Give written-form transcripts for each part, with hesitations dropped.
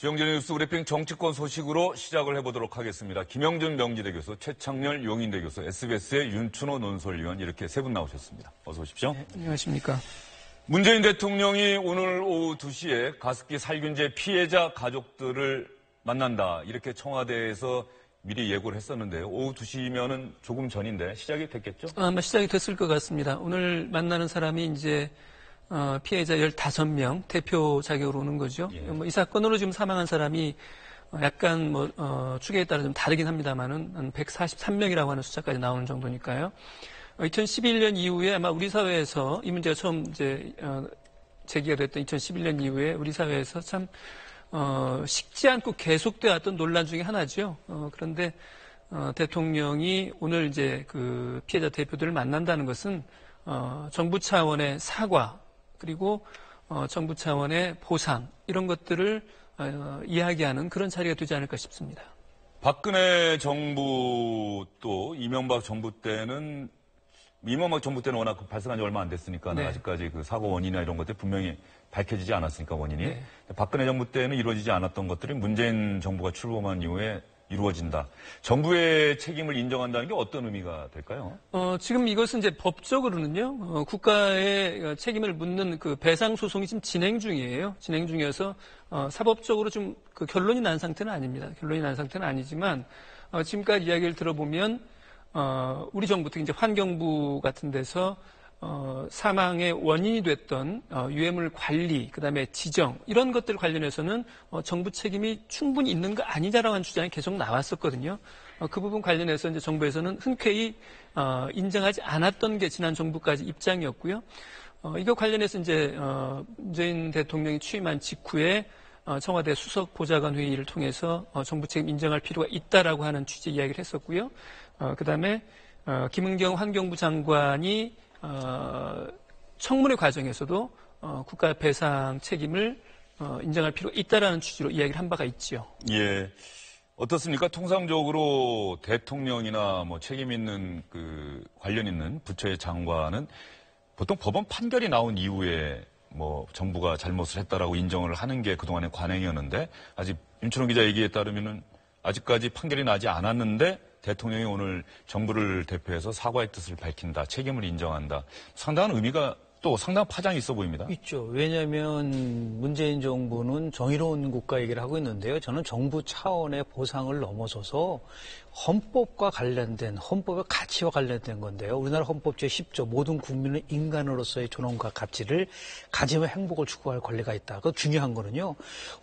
주영진의 뉴스 브리핑 정치권 소식으로 시작을 해보도록 하겠습니다. 김영준 명지대 교수, 최창렬 용인대 교수, SBS의 윤춘호 논설위원 이렇게 세 분 나오셨습니다. 어서 오십시오. 네, 안녕하십니까. 문재인 대통령이 오늘 오후 2시에 가습기 살균제 피해자 가족들을 만난다. 이렇게 청와대에서 미리 예고를 했었는데요. 오후 2시면은 조금 전인데 시작이 됐겠죠? 아마 시작이 됐을 것 같습니다. 오늘 만나는 사람이 이제 피해자 15명 대표 자격으로 오는 거죠. 예. 이 사건으로 지금 사망한 사람이 약간 추계에 따라 좀 다르긴 합니다만은 한 143명이라고 하는 숫자까지 나오는 정도니까요. 2011년 이후에 아마 우리 사회에서 이 문제가 처음 이제 제기가 됐던 2011년 이후에 우리 사회에서 참 식지 않고 계속되어 왔던 논란 중에 하나죠. 그런데 대통령이 오늘 이제 그 피해자 대표들을 만난다는 것은 정부 차원의 사과 그리고 정부 차원의 보상 이런 것들을 이야기하는 그런 자리가 되지 않을까 싶습니다. 박근혜 정부 또 이명박 정부 때는 워낙 발생한 지 얼마 안 됐으니까 네. 아직까지 그 사고 원인이나 이런 것들이 분명히 밝혀지지 않았으니까 원인이. 네. 박근혜 정부 때는 이루어지지 않았던 것들이 문재인 정부가 출범한 이후에 이루어진다. 정부의 책임을 인정한다는 게 어떤 의미가 될까요? 지금 이것은 이제 법적으로는요, 국가의 책임을 묻는 그 배상 소송이 지금 진행 중이에요. 진행 중이어서, 사법적으로 좀 그 결론이 난 상태는 아닙니다. 결론이 난 상태는 아니지만, 지금까지 이야기를 들어보면, 우리 정부, 특히 이제 환경부 같은 데서, 사망의 원인이 됐던 유해물 관리, 그다음에 지정 이런 것들 관련해서는 정부 책임이 충분히 있는 거 아니다라고 하는 주장이 계속 나왔었거든요. 그 부분 관련해서 이제 정부에서는 흔쾌히 인정하지 않았던 게 지난 정부까지 입장이었고요. 이거 관련해서 이제 문재인 대통령이 취임한 직후에 청와대 수석 보좌관 회의를 통해서 정부 책임 인정할 필요가 있다라고 하는 취지 이야기를 했었고요. 그다음에 김은경 환경부 장관이 청문회 과정에서도 국가 배상 책임을 인정할 필요가 있다라는 취지로 이야기를 한 바가 있지요. 예. 어떻습니까? 통상적으로 대통령이나 뭐 책임 있는 그 관련 있는 부처의 장관은 보통 법원 판결이 나온 이후에 뭐 정부가 잘못을 했다라고 인정을 하는 게 그동안의 관행이었는데 아직 윤춘호 기자 얘기에 따르면은 아직까지 판결이 나지 않았는데 대통령이 오늘 정부를 대표해서 사과의 뜻을 밝힌다, 책임을 인정한다. 상당한 의미가 또 상당한 파장이 있어 보입니다. 있죠. 왜냐하면 문재인 정부는 정의로운 국가 얘기를 하고 있는데요. 저는 정부 차원의 보상을 넘어서서 헌법과 관련된 헌법의 가치와 관련된 건데요. 우리나라 헌법 제10조 모든 국민은 인간으로서의 존엄과 가치를 가지며 행복을 추구할 권리가 있다. 그 중요한 거는요.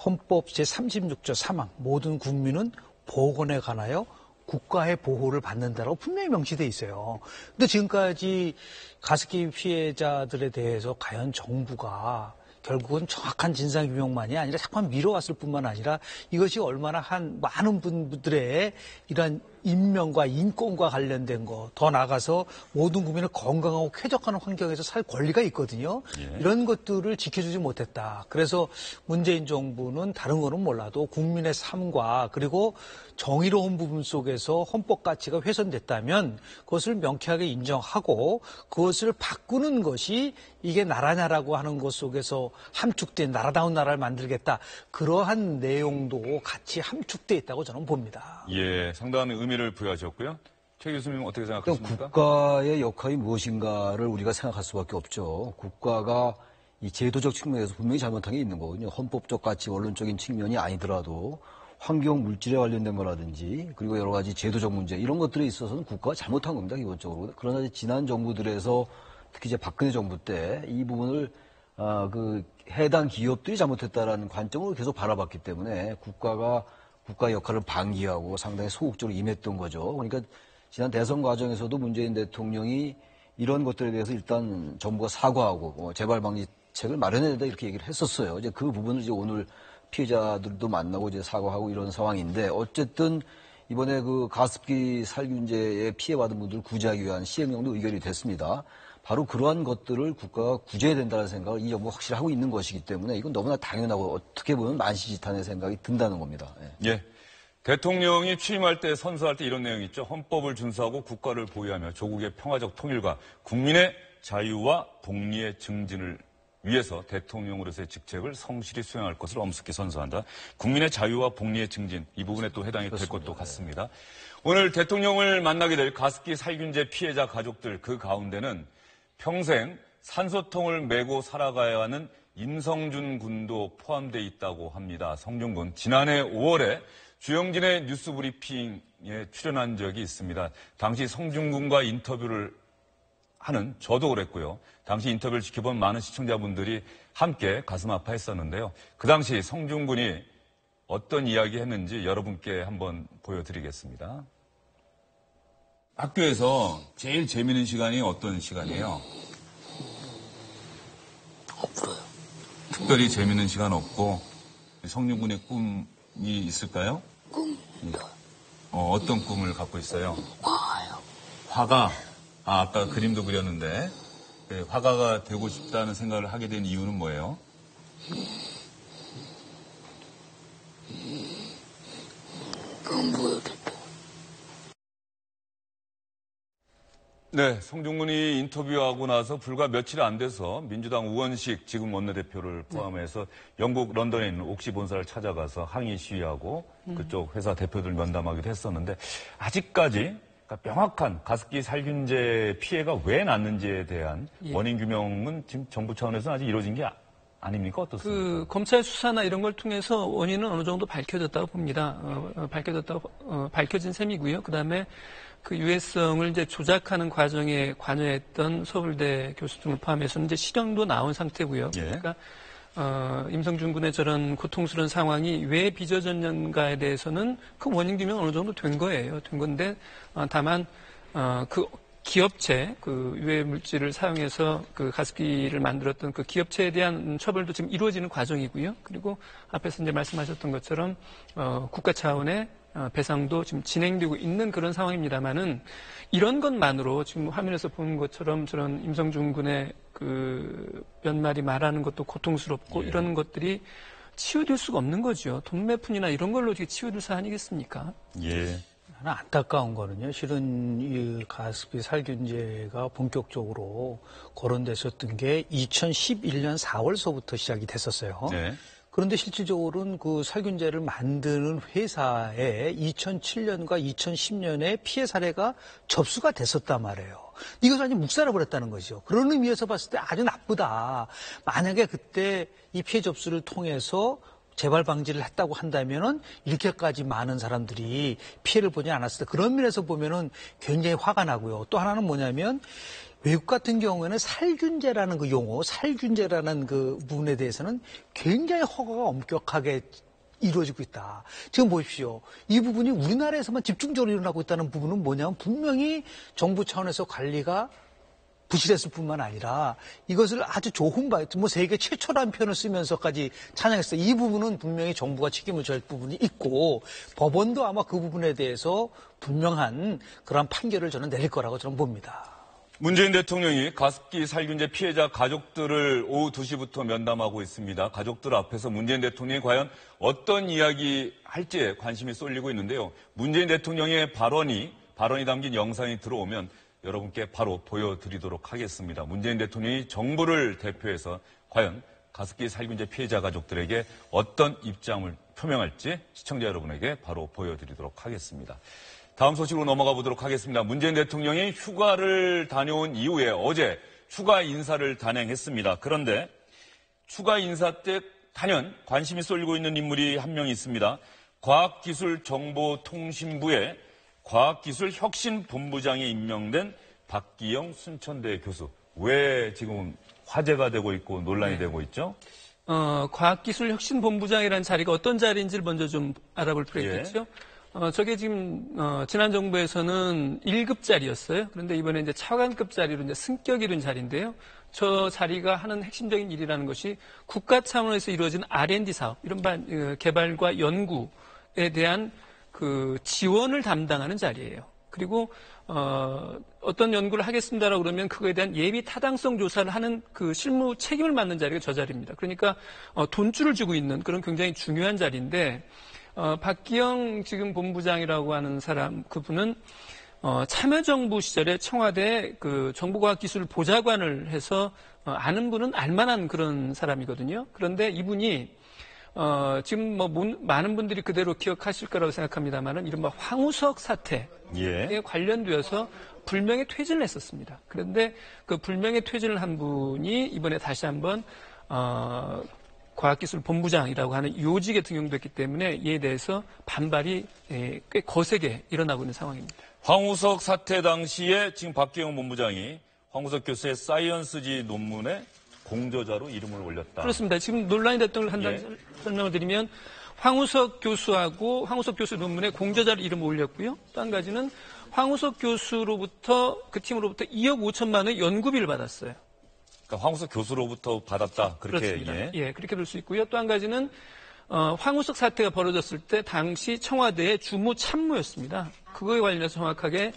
헌법 제36조 3항 모든 국민은 보건에 관하여 국가의 보호를 받는다라고 분명히 명시돼 있어요. 근데 지금까지 가습기 피해자들에 대해서 과연 정부가 결국은 정확한 진상규명만이 아니라 자꾸만 미뤄왔을 뿐만 아니라 이것이 얼마나 많은 분들의 이러한 인명과 인권과 관련된 거, 더 나아가서 모든 국민을 건강하고 쾌적한 환경에서 살 권리가 있거든요. 예. 이런 것들을 지켜주지 못했다. 그래서 문재인 정부는 다른 거는 몰라도 국민의 삶과 그리고 정의로운 부분 속에서 헌법 가치가 훼손됐다면 그것을 명쾌하게 인정하고 그것을 바꾸는 것이 이게 나라냐라고 하는 것 속에서 함축된 나라다운 나라를 만들겠다. 그러한 내용도 같이 함축돼 있다고 저는 봅니다. 예, 상당한 의미를 부여하셨고요. 최 교수님 어떻게 생각하십니까? 국가의 역할이 무엇인가를 우리가 생각할 수밖에 없죠. 국가가 이 제도적 측면에서 분명히 잘못한 게 있는 거거든요. 헌법적 가치, 원론적인 측면이 아니더라도 환경 물질에 관련된 거라든지 그리고 여러 가지 제도적 문제 이런 것들에 있어서는 국가가 잘못한 겁니다. 기본적으로. 그러나 지난 정부들에서 특히 이제 박근혜 정부 때 이 부분을 그 해당 기업들이 잘못했다라는 관점으로 계속 바라봤기 때문에 국가가 국가의 역할을 방기하고 상당히 소극적으로 임했던 거죠. 그러니까 지난 대선 과정에서도 문재인 대통령이 이런 것들에 대해서 일단 정부가 사과하고 재발 방지책을 마련해야 된다 이렇게 얘기를 했었어요. 이제 그 부분을 이제 오늘 피해자들도 만나고 이제 사과하고 이런 상황인데 어쨌든 이번에 그 가습기 살균제에 피해받은 분들을 구제하기 위한 시행령도 의결이 됐습니다. 바로 그러한 것들을 국가가 구제해야 된다는 생각을 이 정부가 확실히 하고 있는 것이기 때문에 이건 너무나 당연하고 어떻게 보면 만시지탄의 생각이 든다는 겁니다. 예. 대통령이 취임할 때 선서할 때 이런 내용이 있죠. 헌법을 준수하고 국가를 보유하며 조국의 평화적 통일과 국민의 자유와 복리의 증진을 위해서 대통령으로서의 직책을 성실히 수행할 것을 엄숙히 선서한다. 국민의 자유와 복리의 증진, 이 부분에 또 해당이 될 것도 같습니다. 오늘 대통령을 만나게 될 가습기 살균제 피해자 가족들 그 가운데는 평생 산소통을 메고 살아가야 하는 임성준 군도 포함되어 있다고 합니다. 성준 군, 지난해 5월에 주영진의 뉴스 브리핑에 출연한 적이 있습니다. 당시 성준 군과 인터뷰를 하는 저도 그랬고요. 당시 인터뷰를 지켜본 많은 시청자분들이 함께 가슴 아파했었는데요. 그 당시 성준 군이 어떤 이야기 했는지 여러분께 한번 보여드리겠습니다. 학교에서 제일 재미있는 시간이 어떤 시간이에요? 없어요. 특별히 재미있는 시간 없고 성준 군의 꿈이 있을까요? 꿈. 어떤 꿈을 갖고 있어요? 화요. 화가? 아까 그림도 그렸는데 화가가 되고 싶다는 생각을 하게 된 이유는 뭐예요? 안 보여줬다. 네, 성준군이 인터뷰하고 나서 불과 며칠 안 돼서 민주당 우원식 지금 원내대표를 포함해서 영국 런던에 있는 옥시 본사를 찾아가서 항의 시위하고 그쪽 회사 대표들 면담하기도 했었는데 아직까지 명확한 가습기 살균제 피해가 왜 났는지에 대한 원인 규명은 지금 정부 차원에서 아직 이루어진 게 아닙니까? 어떻습니까? 검찰 수사나 이런 걸 통해서 원인은 어느 정도 밝혀졌다고 봅니다. 밝혀진 셈이고요. 그다음에 그 유해성을 이제 조작하는 과정에 관여했던 서울대 교수 등을 포함해서는 이제 실형도 나온 상태고요. 예. 그러니까 임성준 군의 저런 고통스러운 상황이 왜 빚어졌는가에 대해서는 그 원인 규명 어느 정도 된 거예요. 된 건데 다만 그 기업체, 그 유해 물질을 사용해서 그 가습기를 만들었던 그 기업체에 대한 처벌도 지금 이루어지는 과정이고요. 그리고 앞에서 이제 말씀하셨던 것처럼 국가 차원의 배상도 지금 진행되고 있는 그런 상황입니다만은 이런 것만으로 지금 화면에서 보는 것처럼 저런 임성준 군의 그 연말이 말하는 것도 고통스럽고 이런 것들이 치유될 수가 없는 거죠. 돈매푼이나 이런 걸로 치유될 사안이겠습니까? 예. 하나 안타까운 거는요. 실은 이 가습기 살균제가 본격적으로 거론됐었던 게 2011년 4월서부터 시작이 됐었어요. 네. 그런데 실질적으로는 그 살균제를 만드는 회사에 2007년과 2010년에 피해 사례가 접수가 됐었단 말이에요. 이것을 아주 묵살해 버렸다는 거죠. 그런 의미에서 봤을 때 아주 나쁘다. 만약에 그때 이 피해 접수를 통해서 재발 방지를 했다고 한다면은 이렇게까지 많은 사람들이 피해를 보지 않았을 때 그런 면에서 보면은 굉장히 화가 나고요. 또 하나는 뭐냐면 외국 같은 경우에는 살균제라는 그 용어, 살균제라는 그 부분에 대해서는 굉장히 허가가 엄격하게 이루어지고 있다. 지금 보십시오. 이 부분이 우리나라에서만 집중적으로 일어나고 있다는 부분은 뭐냐면 분명히 정부 차원에서 관리가 부실했을 뿐만 아니라 이것을 아주 좋은 세계 최초라는 표현을 쓰면서까지 찬양했어요. 이 부분은 분명히 정부가 책임을 져야 할 부분이 있고 법원도 아마 그 부분에 대해서 분명한 그런 판결을 저는 내릴 거라고 저는 봅니다. 문재인 대통령이 가습기 살균제 피해자 가족들을 오후 2시부터 면담하고 있습니다. 가족들 앞에서 문재인 대통령이 과연 어떤 이야기 할지에 관심이 쏠리고 있는데요. 문재인 대통령의 발언이 담긴 영상이 들어오면 여러분께 바로 보여드리도록 하겠습니다. 문재인 대통령이 정부를 대표해서 과연 가습기 살균제 피해자 가족들에게 어떤 입장을 표명할지 시청자 여러분에게 바로 보여드리도록 하겠습니다. 다음 소식으로 넘어가 보도록 하겠습니다. 문재인 대통령이 휴가를 다녀온 이후에 어제 추가 인사를 단행했습니다. 그런데 추가 인사 때 단연 관심이 쏠리고 있는 인물이 한 명 있습니다. 과학기술정보통신부의 과학기술혁신본부장에 임명된 박기영 순천대 교수. 왜 지금 화제가 되고 있고 논란이 되고 있죠? 과학기술혁신본부장이라는 자리가 어떤 자리인지를 먼저 좀 알아볼 필요가 있겠죠? 저게 지금, 지난 정부에서는 1급 자리였어요. 그런데 이번에 이제 차관급 자리로 이제 승격이 된 자리인데요. 저 자리가 하는 핵심적인 일이라는 것이 국가 차원에서 이루어지는 R&D 사업, 이른바 개발과 연구에 대한 그 지원을 담당하는 자리예요. 그리고, 어떤 연구를 하겠습니다라고 그러면 그거에 대한 예비 타당성 조사를 하는 그 실무 책임을 맡는 자리가 저 자리입니다. 그러니까, 돈줄을 쥐고 있는 그런 굉장히 중요한 자리인데, 박기영 지금 본부장이라고 하는 사람, 그분은, 참여정부 시절에 청와대 그 정보과학기술보좌관을 해서 아는 분은 알만한 그런 사람이거든요. 그런데 이분이 지금 뭐 많은 분들이 그대로 기억하실 거라고 생각합니다만은 이른바 황우석 사태에 관련되어서 불명예 퇴진을 했었습니다. 그런데 그 불명예 퇴진을 한 분이 이번에 다시 한번 과학기술본부장이라고 하는 요직에 등용됐기 때문에 이에 대해서 반발이 꽤 거세게 일어나고 있는 상황입니다. 황우석 사태 당시에 지금 박기영 본부장이 황우석 교수의 사이언스지 논문에 공저자로 이름을 올렸다. 그렇습니다. 지금 논란이 됐던 걸 한번 설명을 드리면 황우석 교수하고 황우석 교수 논문에 공저자로 이름을 올렸고요. 또 한 가지는 황우석 교수로부터 그 팀으로부터 2억 5천만 원의 연구비를 받았어요. 그러니까 황우석 교수로부터 받았다. 그렇게 그렇습니다. 그렇게 볼 수 있고요. 또 한 가지는 황우석 사태가 벌어졌을 때 당시 청와대의 주무 참모였습니다. 그거에 관련해서 정확하게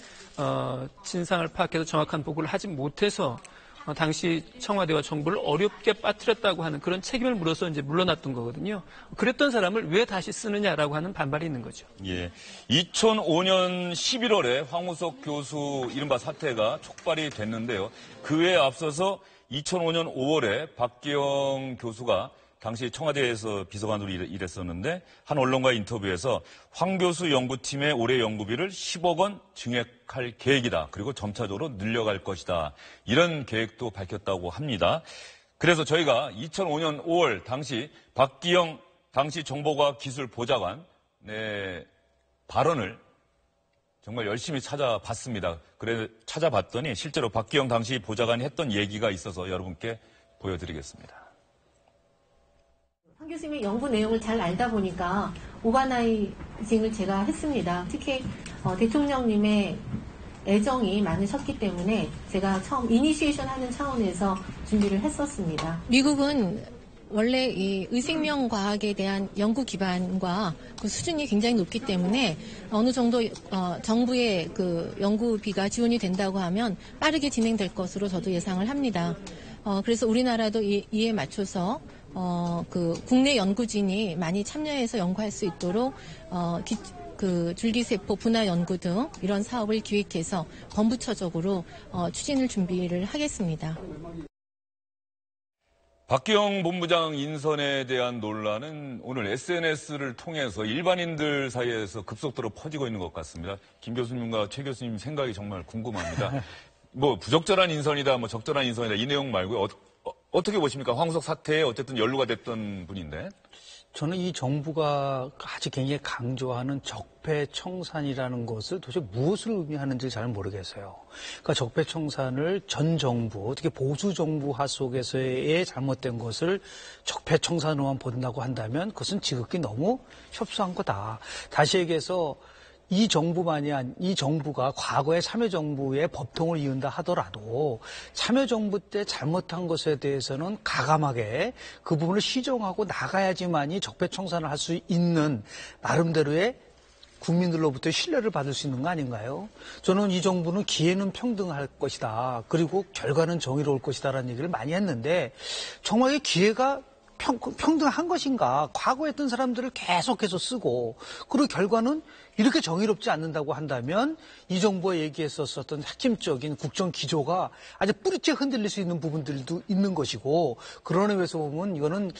진상을 파악해서 정확한 보고를 하지 못해서 당시 청와대와 정부를 어렵게 빠뜨렸다고 하는 그런 책임을 물어서 이제 물러났던 거거든요. 그랬던 사람을 왜 다시 쓰느냐라고 하는 반발이 있는 거죠. 2005년 11월에 황우석 교수 이른바 사태가 촉발이 됐는데요. 그에 앞서서 2005년 5월에 박기영 교수가 당시 청와대에서 비서관으로 일했었는데 한 언론과의 인터뷰에서 황 교수 연구팀의 올해 연구비를 10억 원 증액할 계획이다. 그리고 점차적으로 늘려갈 것이다. 이런 계획도 밝혔다고 합니다. 그래서 저희가 2005년 5월 당시 박기영 당시 정보과학기술보좌관의 발언을 정말 열심히 찾아봤습니다. 그래 찾아봤더니 실제로 박기영 당시 보좌관이 했던 얘기가 있어서 여러분께 보여드리겠습니다. 황 교수님의 연구 내용을 잘 알다 보니까 오바나이징을 제가 했습니다. 특히 대통령님의 애정이 많으셨기 때문에 제가 처음 이니시에이션 하는 차원에서 준비를 했었습니다. 미국은 원래 이 의생명 과학에 대한 연구 기반과 그 수준이 굉장히 높기 때문에 어느 정도 정부의 그 연구비가 지원이 된다고 하면 빠르게 진행될 것으로 저도 예상을 합니다. 그래서 우리나라도 이에 맞춰서 그 국내 연구진이 많이 참여해서 연구할 수 있도록 그 줄기세포 분화 연구 등 이런 사업을 기획해서 범부처적으로 추진을 준비를 하겠습니다. 박기영 본부장 인선에 대한 논란은 오늘 SNS를 통해서 일반인들 사이에서 급속도로 퍼지고 있는 것 같습니다. 김 교수님과 최 교수님 생각이 정말 궁금합니다. 뭐 부적절한 인선이다, 뭐 적절한 인선이다 이 내용 말고 어떻게 보십니까? 황우석 사태에 어쨌든 연루가 됐던 분인데. 저는 이 정부가 아주 굉장히 강조하는 적폐청산이라는 것을 도대체 무엇을 의미하는지 잘 모르겠어요. 그러니까 적폐청산을 전 정부, 특히 보수 정부 하속에서의 잘못된 것을 적폐청산으로만 본다고 한다면 그것은 지극히 너무 협소한 거다. 다시 얘기해서 이 정부가 과거의 참여정부의 법통을 이은다 하더라도 참여정부 때 잘못한 것에 대해서는 가감하게 그 부분을 시정하고 나가야지만이 적폐청산을 할 수 있는 나름대로의 국민들로부터 신뢰를 받을 수 있는 거 아닌가요? 저는 이 정부는 기회는 평등할 것이다. 그리고 결과는 정의로울 것이다라는 얘기를 많이 했는데 정말 이 기회가 평등한 것인가? 과거에 했던 사람들을 계속해서 쓰고 그리고 결과는 이렇게 정의롭지 않는다고 한다면 이 정부가 얘기했었던 핵심적인 국정 기조가 아주 뿌리째 흔들릴 수 있는 부분들도 있는 것이고 그런 의미에서 보면 이거는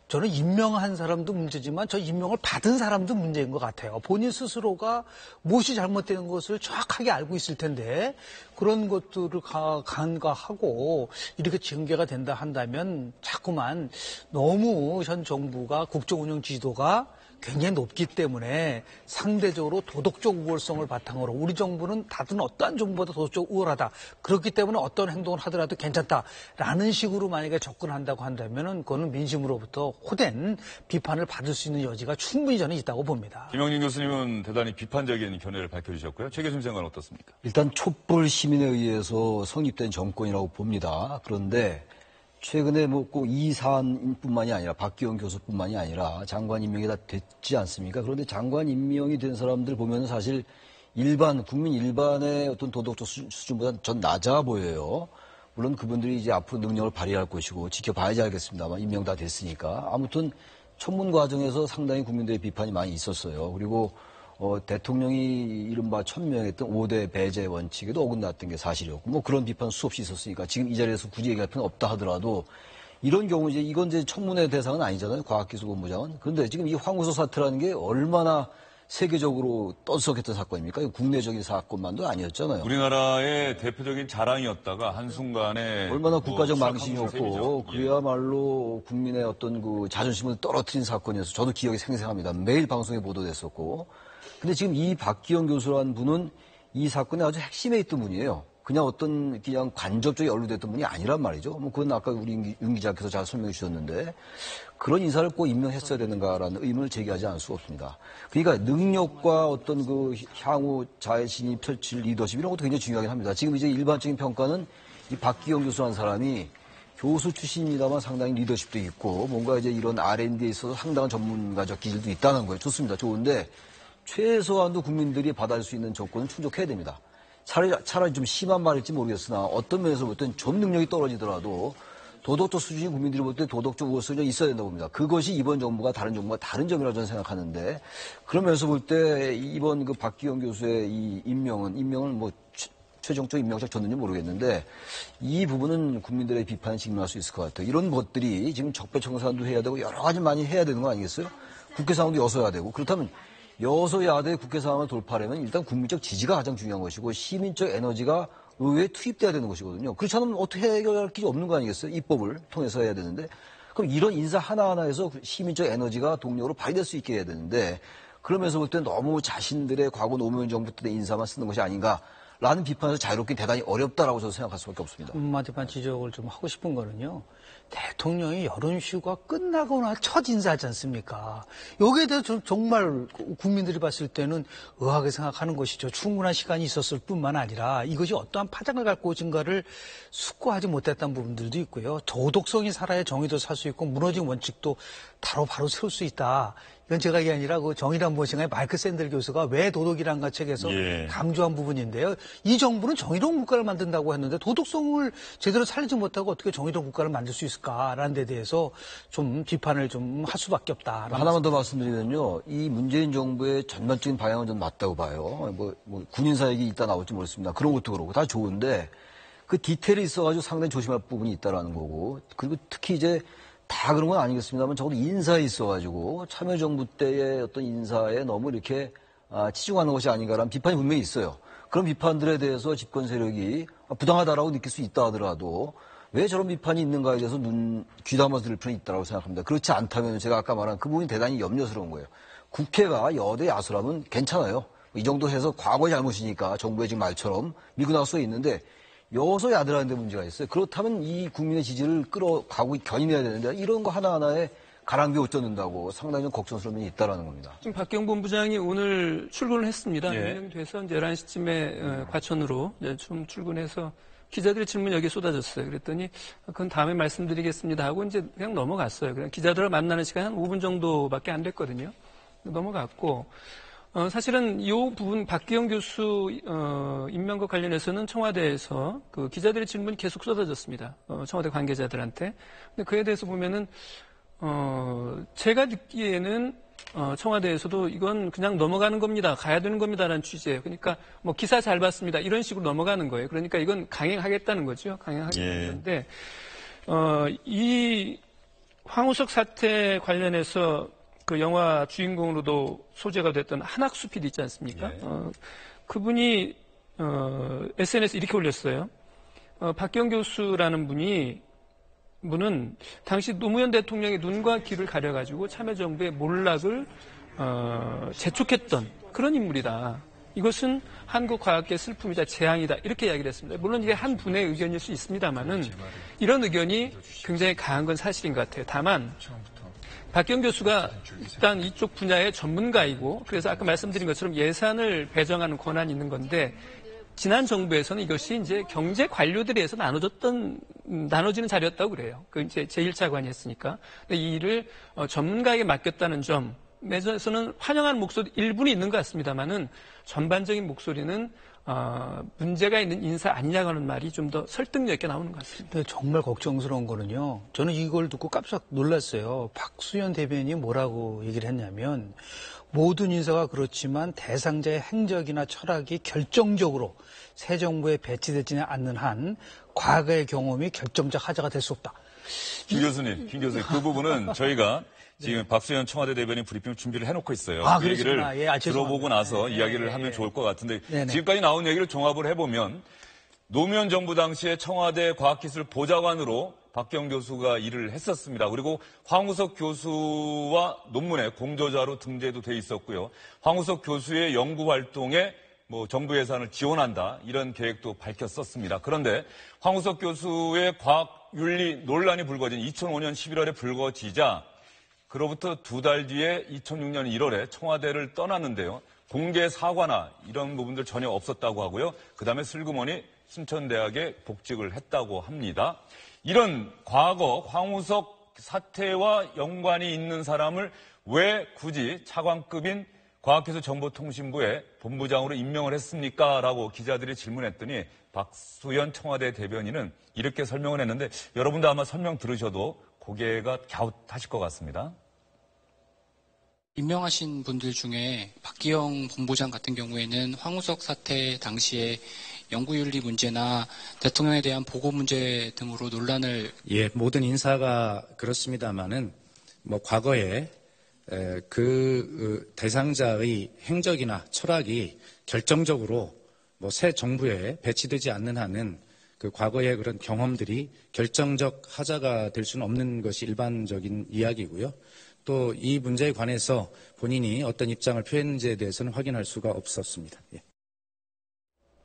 저는 임명한 사람도 문제지만 저 임명을 받은 사람도 문제인 것 같아요. 본인 스스로가 무엇이 잘못되는 것을 정확하게 알고 있을 텐데 그런 것들을 간과하고 이렇게 징계가 된다 한다면 자꾸만 너무 현 정부가 국정운영 지도가 굉장히 높기 때문에 상대적으로 도덕적 우월성을 바탕으로 우리 정부는 다른 어떠한 정부보다 도덕적 우월하다. 그렇기 때문에 어떤 행동을 하더라도 괜찮다라는 식으로 만약에 접근한다고 한다면 그거는 민심으로부터 호된 비판을 받을 수 있는 여지가 충분히 저는 있다고 봅니다. 김영진 교수님은 대단히 비판적인 견해를 밝혀주셨고요. 최 교수님 생각은 어떻습니까? 일단 촛불 시민에 의해서 성립된 정권이라고 봅니다. 그런데 최근에 뭐 꼭 이 사안뿐만이 아니라 박기영 교수뿐만이 아니라 장관 임명이 다 됐지 않습니까? 그런데 장관 임명이 된 사람들 보면 사실 국민 일반의 어떤 도덕적 수준보다 전 낮아 보여요. 물론 그분들이 이제 앞으로 능력을 발휘할 것이고 지켜봐야지 알겠습니다만 임명 다 됐으니까. 아무튼 청문 과정에서 상당히 국민들의 비판이 많이 있었어요. 그리고 대통령이 이른바 천명했던 5대 배제 원칙에도 어긋났던 게 사실이었고, 뭐 그런 비판 수없이 있었으니까 지금 이 자리에서 굳이 얘기할 필요는 없다 하더라도 이런 경우 이건 이제 청문회 대상은 아니잖아요. 과학기술본부장은. 그런데 지금 이 황우석 사태라는 게 얼마나 세계적으로 떠들썩했던 사건입니까? 국내적인 사건만도 아니었잖아요. 우리나라의 대표적인 자랑이었다가 한순간에 얼마나 국가적 뭐 망신이었고 예. 그야말로 국민의 어떤 그 자존심을 떨어뜨린 사건이어서 저도 기억이 생생합니다. 매일 방송에 보도됐었고. 근데 지금 이 박기영 교수라는 분은 이 사건의 아주 핵심에 있던 분이에요. 그냥 간접적으로 연루됐던 분이 아니란 말이죠. 뭐 그건 아까 우리 윤 기자께서 잘 설명해 주셨는데 그런 인사를 꼭 임명했어야 되는가라는 의문을 제기하지 않을 수 없습니다. 그러니까 능력과 어떤 그 향후 자신이 펼칠 리더십 이런 것도 굉장히 중요하긴 합니다. 지금 이제 일반적인 평가는 이 박기영 교수라는 사람이 교수 출신입니다만 상당히 리더십도 있고 뭔가 이제 이런 R&D에 있어서 상당한 전문가적 기질도 있다는 거예요. 좋습니다. 좋은데 최소한도 국민들이 받아들일 수 있는 조건은 충족해야 됩니다. 차라리 좀 심한 말일지 모르겠으나 어떤 면에서 볼 때는 좀 능력이 떨어지더라도 도덕적 수준이 국민들이 볼 때 도덕적 우월성이 있어야 된다고 봅니다. 그것이 이번 정부가 다른 정부가 다른 점이라고 저는 생각하는데 그런 면에서 볼 때 이번 그 박기영 교수의 이 임명을 뭐 최종적 임명책 줬는지 모르겠는데 이 부분은 국민들의 비판에 직면할 수 있을 것 같아요. 이런 것들이 지금 적폐청산도 해야 되고 여러 가지 많이 해야 되는 거 아니겠어요? 국회 상황도 여서야 되고 그렇다면 여소야대 국회 상황을 돌파하려면 일단 국민적 지지가 가장 중요한 것이고 시민적 에너지가 의회에 투입돼야 되는 것이거든요. 그렇지 않으면 어떻게 해결할 길이 없는 거 아니겠어요? 입법을 통해서 해야 되는데 그럼 이런 인사 하나하나에서 시민적 에너지가 동력으로 발휘될 수 있게 해야 되는데 그러면서 볼 때 너무 자신들의 과거 노무현 정부 때 인사만 쓰는 것이 아닌가라는 비판에서 자유롭게 대단히 어렵다라고 저는 생각할 수밖에 없습니다. 한마디만 지적을 좀 하고 싶은 거는요. 대통령이 여론휴가 끝나거나 첫 인사하지 않습니까? 여기에 대해서 정말 국민들이 봤을 때는 의아하게 생각하는 것이죠. 충분한 시간이 있었을 뿐만 아니라 이것이 어떠한 파장을 갖고 오진가를 숙고하지 못했다는 부분들도 있고요. 도덕성이 살아야 정의도 살 수 있고 무너진 원칙도 바로 세울 수 있다. 이건 제가 이게 아니라 그 정의란 무엇인가의 마이크 샌델 교수가 왜 도덕이란가 책에서 강조한 부분인데요. 이 정부는 정의로운 국가를 만든다고 했는데 도덕성을 제대로 살리지 못하고 어떻게 정의로운 국가를 만들 수 있을까라는 데 대해서 좀 비판을 좀 할 수밖에 없다. 하나만 더 말씀드리면요. 이 문재인 정부의 전반적인 방향은 좀 맞다고 봐요. 뭐 군인사 얘기 이따 나올지 모르겠습니다. 그런 것도 그렇고 다 좋은데 그 디테일이 있어가지고 상당히 조심할 부분이 있다라는 거고 그리고 특히 이제 다 그런 건 아니겠습니다만 적어도 인사에 있어가지고 참여정부 때의 어떤 인사에 너무 이렇게 치중하는 것이 아닌가라는 비판이 분명히 있어요. 그런 비판들에 대해서 집권 세력이 부당하다라고 느낄 수 있다 하더라도 왜 저런 비판이 있는가에 대해서 귀담아 들을 필요는 있다고 생각합니다. 그렇지 않다면 제가 아까 말한 그 부분이 대단히 염려스러운 거예요. 국회가 여대 야수라면 괜찮아요. 이 정도 해서 과거의 잘못이니까 정부의 지금 말처럼 밀고 나갈 수 있는데 여소야대라는 데 문제가 있어요. 그렇다면 이 국민의 지지를 끌어가고 견인해야 되는데 이런 거 하나하나에 가랑비에 옷 젖는다고 상당히 좀 걱정스러운 면이 있다는 겁니다. 지금 박기영 본부장이 오늘 출근을 했습니다. 임명돼서 이제 11시쯤에 과천으로 이제 좀 출근해서 기자들의 질문 여기에 쏟아졌어요. 그랬더니 그건 다음에 말씀드리겠습니다 하고 이제 그냥 넘어갔어요. 그냥 기자들을 만나는 시간이 한 5분 정도밖에 안 됐거든요. 넘어갔고 사실은 이 부분 박기영 교수 임명과 관련해서는 청와대에서 그 기자들의 질문이 계속 쏟아졌습니다. 청와대 관계자들한테. 근데 그에 대해서 보면은 제가 듣기에는 청와대에서도 이건 그냥 넘어가는 겁니다. 가야 되는 겁니다라는 취지예요. 그러니까 뭐 기사 잘 봤습니다. 이런 식으로 넘어가는 거예요. 그러니까 이건 강행하겠다는 거죠. 강행하겠다는 건데 이 황우석 사태 관련해서 그 영화 주인공으로도 소재가 됐던 한학수 PD 있지 않습니까? 그분이 SNS에 이렇게 올렸어요. 박기영 교수라는 분은 당시 노무현 대통령의 눈과 귀를 가려가지고 참여정부의 몰락을 재촉했던 그런 인물이다. 이것은 한국 과학계의 슬픔이자 재앙이다. 이렇게 이야기를 했습니다. 물론 이게 한 분의 의견일 수 있습니다만은 이런 의견이 굉장히 강한 건 사실인 것 같아요. 다만 박기영 교수가 일단 이쪽 분야의 전문가이고 그래서 아까 말씀드린 것처럼 예산을 배정하는 권한이 있는 건데 지난 정부에서는 이것이 이제 경제 관료들에 의해서 나눠지는 자리였다고 그래요. 그 이제 제1차관이 했으니까. 근데 이 일을 전문가에게 맡겼다는 점, 법에서는 환영하는 목소리 일부는 있는 것 같습니다만은 전반적인 목소리는 문제가 있는 인사 아니냐고 하는 말이 좀 더 설득력 있게 나오는 것 같습니다. 근데 정말 걱정스러운 거는요. 저는 이걸 듣고 깜짝 놀랐어요. 박수현 대변인이 뭐라고 얘기를 했냐면 모든 인사가 그렇지만 대상자의 행적이나 철학이 결정적으로 새 정부에 배치되지는 않는 한 과거의 경험이 결정적 하자가 될 수 없다. 김 교수님, 그 부분은 저희가 지금 박수현 청와대 대변인 브리핑 준비를 해놓고 있어요. 아, 그 얘기를 그렇구나. 들어보고 나서 네, 이야기를 네, 하면 네. 좋을 것 같은데 네, 네. 지금까지 나온 얘기를 종합을 해보면 노무현 정부 당시에 청와대 과학기술 보좌관으로 박경 교수가 일을 했었습니다. 그리고 황우석 교수와 논문에 공저자로 등재도 돼 있었고요. 황우석 교수의 연구 활동에 정부 예산을 지원한다 이런 계획도 밝혔었습니다. 그런데 황우석 교수의 과학윤리 논란이 불거진 2005년 11월에 불거지자 그로부터 2달 뒤에 2006년 1월에 청와대를 떠났는데요. 공개 사과나 이런 부분들 전혀 없었다고 하고요. 그다음에 슬그머니 순천대학에 복직을 했다고 합니다. 이런 과거 황우석 사태와 연관이 있는 사람을 왜 굳이 차관급인 과학기술정보통신부에 본부장으로 임명을 했습니까? 라고 기자들이 질문했더니 박수현 청와대 대변인은 이렇게 설명을 했는데 여러분도 아마 설명 들으셔도 고개가 갸웃하실 것 같습니다. 임명하신 분들 중에 박기영 본부장 같은 경우에는 황우석 사태 당시에 연구윤리 문제나 대통령에 대한 보고 문제 등으로 논란을 모든 인사가 그렇습니다마는 과거에 그 대상자의 행적이나 철학이 결정적으로 새 정부에 배치되지 않는 한은 그 과거의 그런 경험들이 결정적 하자가 될 수는 없는 것이 일반적인 이야기고요. 또 이 문제에 관해서 본인이 어떤 입장을 표했는지에 대해서는 확인할 수가 없었습니다. 예.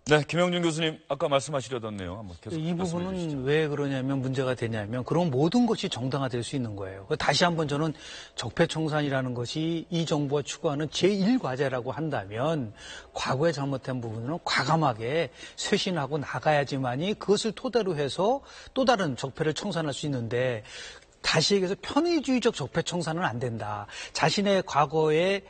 네, 김영준 교수님 아까 말씀하시려던데요. 한번 계속 이 부분은 말씀해 주시죠. 왜 그러냐면 문제가 되냐면 그런 모든 것이 정당화될 수 있는 거예요. 다시 한번 저는 적폐청산이라는 것이 이 정부가 추구하는 제1과제라고 한다면 과거에 잘못된 부분은 과감하게 쇄신하고 나가야지만이 그것을 토대로 해서 또 다른 적폐를 청산할 수 있는데 다시 얘기해서 편의주의적 적폐청산은 안 된다. 자신의 과거에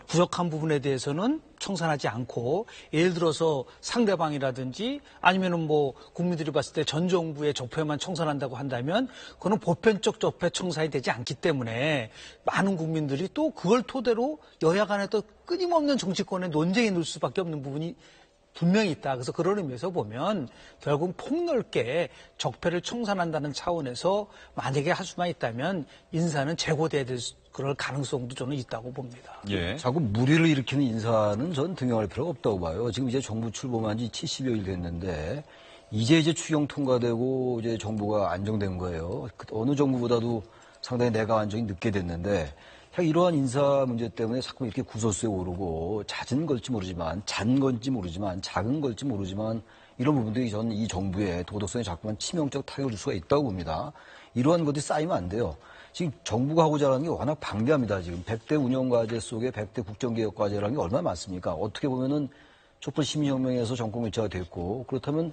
부족한 부분에 대해서는 청산하지 않고 예를 들어서 상대방이라든지 아니면은 국민들이 봤을 때 전 정부의 적폐만 청산한다고 한다면 그건 보편적 적폐 청산이 되지 않기 때문에 많은 국민들이 또 그걸 토대로 여야 간에 또 끊임없는 정치권의 논쟁에 놓을 수밖에 없는 부분이 분명히 있다. 그래서 그런 의미에서 보면 결국 폭넓게 적폐를 청산한다는 차원에서 만약에 할 수만 있다면 인사는 재고돼야 될 그럴 가능성도 저는 있다고 봅니다. 예. 자꾸 무리를 일으키는 인사는 전 등용할 필요가 없다고 봐요. 지금 이제 정부 출범한 지 70여일 됐는데 이제 추경 통과되고 이제 정부가 안정된 거예요. 어느 정부보다도 상당히 내각 안정이 늦게 됐는데 이러한 인사 문제 때문에 자꾸 이렇게 구설수에 오르고 잦은 걸지 모르지만 잔 건지 모르지만 작은 걸지 모르지만 이런 부분들이 저는 이 정부의 도덕성에 자꾸만 치명적 타격을 줄 수가 있다고 봅니다. 이러한 것들이 쌓이면 안 돼요. 지금 정부가 하고자 하는 게 워낙 방대합니다. 지금 100대 운영과제 속에 100대 국정개혁과제라는 게 얼마나 많습니까? 어떻게 보면은 촛불 시민혁명에서 정권교체가 됐고 그렇다면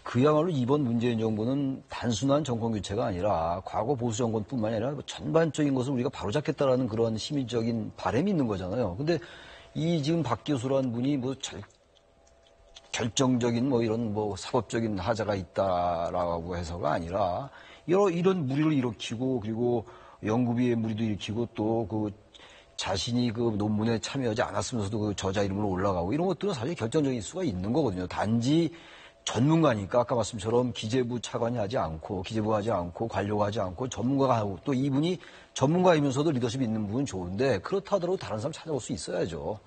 그야말로 이번 문재인 정부는 단순한 정권교체가 아니라 과거 보수 정권뿐만 아니라 전반적인 것을 우리가 바로잡겠다라는 그런 시민적인 바람이 있는 거잖아요. 근데 이 지금 박 교수라는 분이 결정적인 이런 사법적인 하자가 있다라고 해서가 아니라 이런 무리를 일으키고 그리고 연구비의 무리도 일으키고 또 자신이 논문에 참여하지 않았으면서도 저자 이름으로 올라가고 이런 것들은 사실 결정적인 수가 있는 거거든요. 단지 전문가니까 아까 말씀처럼 기재부 차관이 하지 않고 기재부가 하지 않고 관료가 하지 않고 전문가가 하고 또 이분이 전문가이면서도 리더십이 있는 부분은 좋은데 그렇다 하더라도 다른 사람 찾아올 수 있어야죠.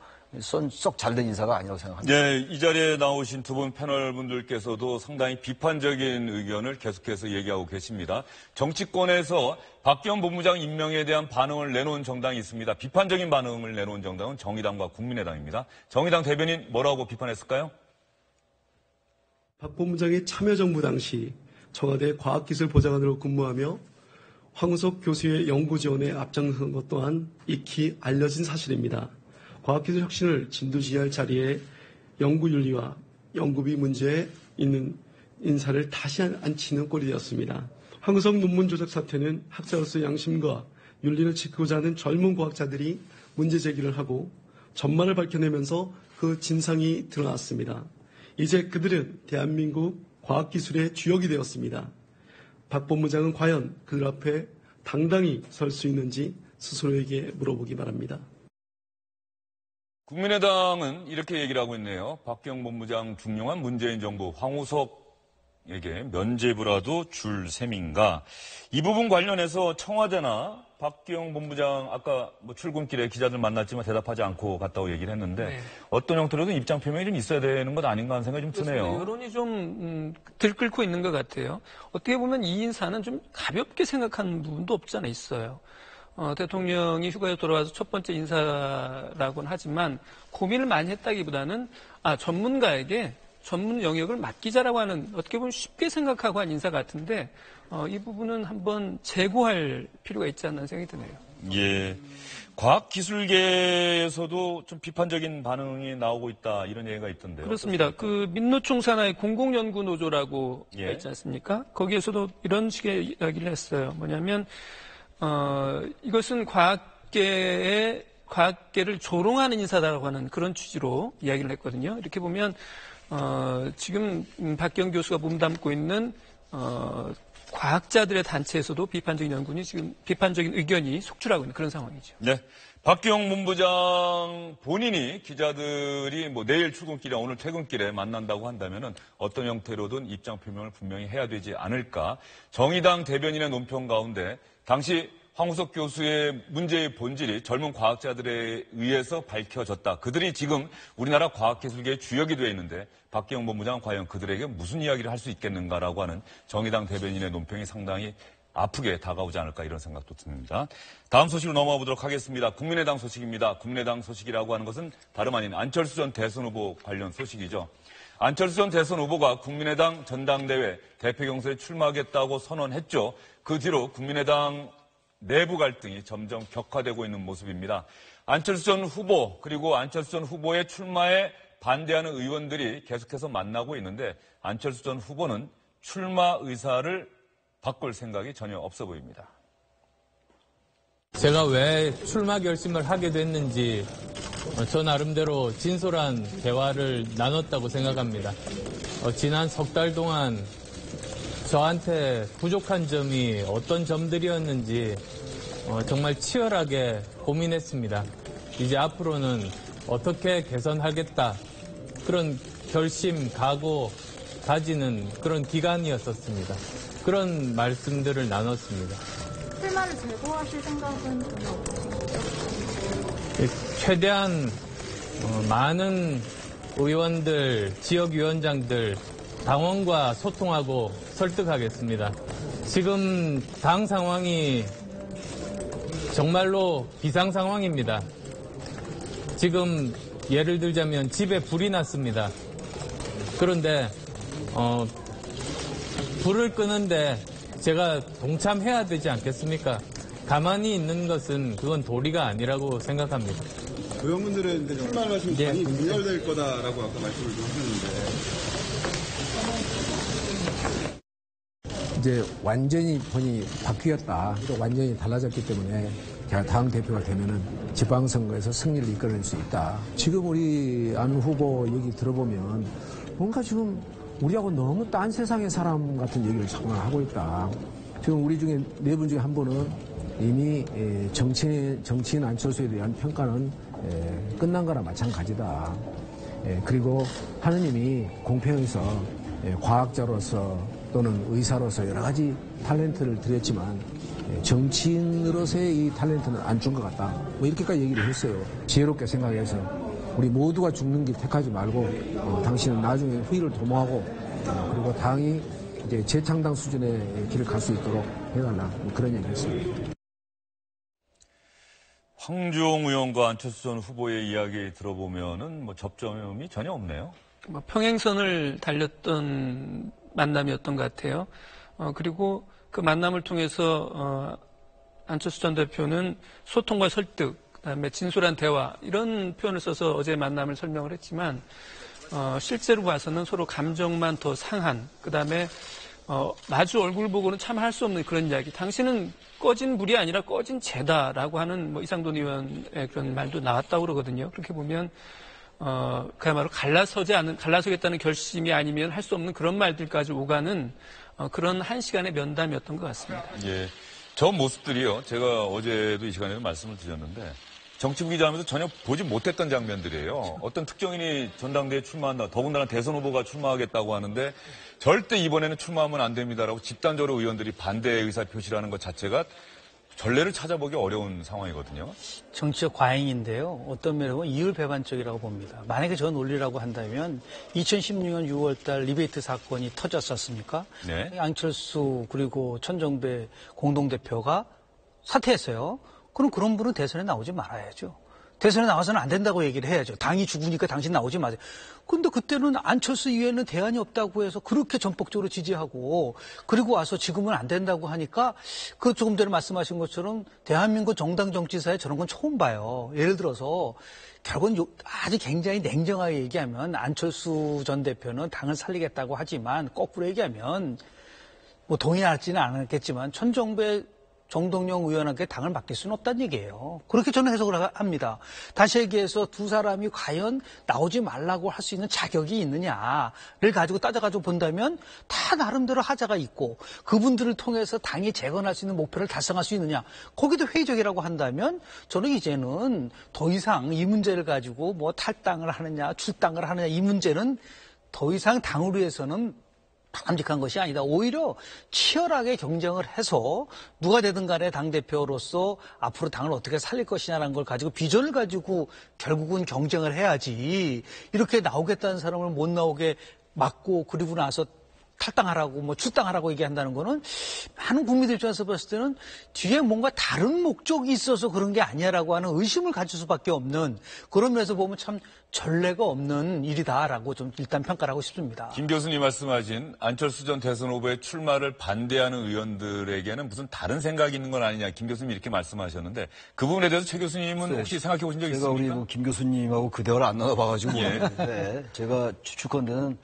썩 잘된 인사가 아니라고 생각합니다. 네, 이 자리에 나오신 두 분 패널 분들께서도 상당히 비판적인 의견을 계속해서 얘기하고 계십니다. 정치권에서 박기영 본부장 임명에 대한 반응을 내놓은 정당이 있습니다. 비판적인 반응을 내놓은 정당은 정의당과 국민의당입니다. 정의당 대변인 뭐라고 비판했을까요? 박 본부장이 참여정부 당시 청와대 과학기술보좌관으로 근무하며 황우석 교수의 연구 지원에 앞장선 것 또한 익히 알려진 사실입니다. 과학기술 혁신을 진두지휘할 자리에 연구윤리와 연구비 문제에 있는 인사를 다시 앉히는 꼴이 되었습니다. 황우석 논문 조작 사태는 학자로서 양심과 윤리를 지키고자 하는 젊은 과학자들이 문제 제기를 하고 전말을 밝혀내면서 그 진상이 드러났습니다. 이제 그들은 대한민국 과학기술의 주역이 되었습니다. 박 본부장은 과연 그들 앞에 당당히 설 수 있는지 스스로에게 물어보기 바랍니다. 국민의당은 이렇게 얘기를 하고 있네요. 박기영 본부장 중용한 문재인 정부 황우석에게 면죄부라도 줄 셈인가. 이 부분 관련해서 청와대나 박기영 본부장 아까 뭐 출근길에 기자들 만났지만 대답하지 않고 갔다고 얘기를 했는데 네. 어떤 형태로든 입장 표명이 좀 있어야 되는 것 아닌가 하는 생각이 좀 드네요. 여론이 좀 들끓고 있는 것 같아요. 어떻게 보면 이 인사는 좀 가볍게 생각하는 부분도 없지 않아 있어요. 대통령이 휴가에 돌아와서 첫 번째 인사라고는 하지만 고민을 많이 했다기보다는 전문가에게 전문 영역을 맡기자라고 하는 어떻게 보면 쉽게 생각하고 한 인사 같은데 이 부분은 한번 재고할 필요가 있지 않나 생각이 드네요. 예. 과학기술계에서도 좀 비판적인 반응이 나오고 있다 이런 얘기가 있던데요. 그렇습니다. 그 민노총 산하의 공공연구노조라고 있지 않습니까? 거기에서도 이런 식의 이야기를 했어요. 뭐냐면 이것은 과학계를 조롱하는 인사다라고 하는 그런 취지로 이야기를 했거든요. 이렇게 보면 지금 박기영 교수가 몸담고 있는 과학자들의 단체에서도 비판적인 의견이 속출하고 있는 그런 상황이죠. 네. 박기영 본부장 본인이 기자들이 뭐 내일 출근길에 오늘 퇴근길에 만난다고 한다면은 어떤 형태로든 입장 표명을 분명히 해야 되지 않을까. 정의당 대변인의 논평 가운데 당시 황우석 교수의 문제의 본질이 젊은 과학자들에 의해서 밝혀졌다. 그들이 지금 우리나라 과학기술계의 주역이 되어 있는데 박기영 본부장은 과연 그들에게 무슨 이야기를 할 수 있겠는가라고 하는 정의당 대변인의 논평이 상당히 아프게 다가오지 않을까 이런 생각도 듭니다. 다음 소식으로 넘어가 보도록 하겠습니다. 국민의당 소식입니다. 국민의당 소식이라고 하는 것은 다름 아닌 안철수 전 대선 후보 관련 소식이죠. 안철수 전 대선 후보가 국민의당 전당대회 대표 경선에 출마하겠다고 선언했죠. 그 뒤로 국민의당 내부 갈등이 점점 격화되고 있는 모습입니다. 안철수 전 후보 그리고 안철수 전 후보의 출마에 반대하는 의원들이 계속해서 만나고 있는데 안철수 전 후보는 출마 의사를 바꿀 생각이 전혀 없어 보입니다. 제가 왜 출마 결심을 하게 됐는지 저 나름대로 진솔한 대화를 나눴다고 생각합니다. 지난 석 달 동안 저한테 부족한 점이 어떤 점들이었는지 정말 치열하게 고민했습니다. 이제 앞으로는 어떻게 개선하겠다 그런 결심, 각오 가지는 그런 기간이었었습니다. 그런 말씀들을 나눴습니다. 출마를 재고하실 생각은 전혀 없으신가요? 최대한 많은 의원들, 지역위원장들, 당원과 소통하고 설득하겠습니다. 지금 당 상황이 정말로 비상 상황입니다. 지금 예를 들자면 집에 불이 났습니다. 그런데 불을 끄는데 제가 동참해야 되지 않겠습니까? 가만히 있는 것은 그건 도리가 아니라고 생각합니다. 의원분들은 이제 출마를 하시면 당이 분열될 거다라고 아까 말씀을 좀 하셨는데 이제 완전히 본인이 바뀌었다. 완전히 달라졌기 때문에 당 대표가 되면은 지방선거에서 승리를 이끌어낼 수 있다. 지금 우리 안 후보 얘기 들어보면 뭔가 지금 우리하고 너무 딴 세상의 사람 같은 얘기를 정말 하고 있다. 지금 우리 중에 네 분 중에 한 분은 이미 정치인 안철수에 대한 평가는 끝난 거나 마찬가지다. 그리고 하느님이 공평해서 과학자로서 또는 의사로서 여러 가지 탤런트를 드렸지만 정치인으로서의 이 탤런트는 안 준 것 같다. 뭐 이렇게까지 얘기를 했어요. 지혜롭게 생각해서 우리 모두가 죽는 길 택하지 말고 당신은 나중에 후일을 도모하고 그리고 당이 이제 재창당 수준의 길을 갈 수 있도록 해달라. 뭐 그런 얘기했습니다. 황주홍 의원과 안철수 전 후보의 이야기 들어보면은 뭐 접점이 전혀 없네요. 평행선을 달렸던 만남이었던 것 같아요. 그리고 그 만남을 통해서 안철수 전 대표는 소통과 설득, 그다음에 진솔한 대화 이런 표현을 써서 어제 만남을 설명을 했지만 실제로 봐서는 서로 감정만 더 상한, 그다음에 마주 얼굴 보고는 참 할 수 없는 그런 이야기. 당신은 꺼진 불이 아니라 꺼진 재다라고 하는 뭐 이상돈 의원의 그런 말도 나왔다고 그러거든요. 그렇게 보면 그야말로 갈라서겠다는 결심이 아니면 할 수 없는 그런 말들까지 오가는 그런 한 시간의 면담이었던 것 같습니다. 예, 저 모습들이요. 제가 어제도 이 시간에도 말씀을 드렸는데 정치부 기자하면서 전혀 보지 못했던 장면들이에요. 어떤 특정인이 전당대회에 출마한다. 더군다나 대선 후보가 출마하겠다고 하는데 절대 이번에는 출마하면 안 됩니다라고 집단적으로 의원들이 반대 의사 표시라는 것 자체가 전례를 찾아보기 어려운 상황이거든요. 정치적 과잉인데요. 어떤 면에서 보면 이율배반적이라고 봅니다. 만약에 저 논리라고 한다면 2016년 6월달 리베이트 사건이 터졌었습니까? 네. 안철수 그리고 천정배 공동대표가 사퇴했어요. 그럼 그런 분은 대선에 나오지 말아야죠. 대선에 나와서는 안 된다고 얘기를 해야죠. 당이 죽으니까 당신 나오지 마세요. 근데 그때는 안철수 이외에는 대안이 없다고 해서 그렇게 전폭적으로 지지하고 그리고 와서 지금은 안 된다고 하니까 그 조금 전에 말씀하신 것처럼 대한민국 정당 정치사에 저런 건 처음 봐요. 예를 들어서 결국은 아주 굉장히 냉정하게 얘기하면 안철수 전 대표는 당을 살리겠다고 하지만 거꾸로 얘기하면 뭐 동의하지는 않았겠지만 천정배 정동영 의원에게 당을 맡길 수는 없다는 얘기예요. 그렇게 저는 해석을 합니다. 다시 얘기해서 두 사람이 과연 나오지 말라고 할 수 있는 자격이 있느냐를 가지고 따져가지고 본다면 다 나름대로 하자가 있고 그분들을 통해서 당이 재건할 수 있는 목표를 달성할 수 있느냐. 거기도 회의적이라고 한다면 저는 이제는 더 이상 이 문제를 가지고 뭐 탈당을 하느냐 출당을 하느냐 이 문제는 더 이상 당을 위해서는 바람직한 것이 아니다. 오히려 치열하게 경쟁을 해서 누가 되든 간에 당대표로서 앞으로 당을 어떻게 살릴 것이냐라는 걸 가지고 비전을 가지고 결국은 경쟁을 해야지 이렇게 나오겠다는 사람을 못 나오게 막고 그리고 나서 탈당하라고 뭐 출당하라고 얘기한다는 거는 많은 국민들 입장에서 봤을 때는 뒤에 뭔가 다른 목적이 있어서 그런 게 아니야라고 하는 의심을 가질 수밖에 없는 그런 면에서 보면 참 전례가 없는 일이다라고 좀 일단 평가를 하고 싶습니다. 김 교수님 말씀하신 안철수 전 대선 후보의 출마를 반대하는 의원들에게는 무슨 다른 생각이 있는 건 아니냐. 김 교수님이 이렇게 말씀하셨는데 그 부분에 대해서 최 교수님은 혹시 생각해 보신 적 있습니까? 제가 우리 김 교수님하고 그 대화를 안 나눠봐가지고 예. 네, 제가 추측컨대는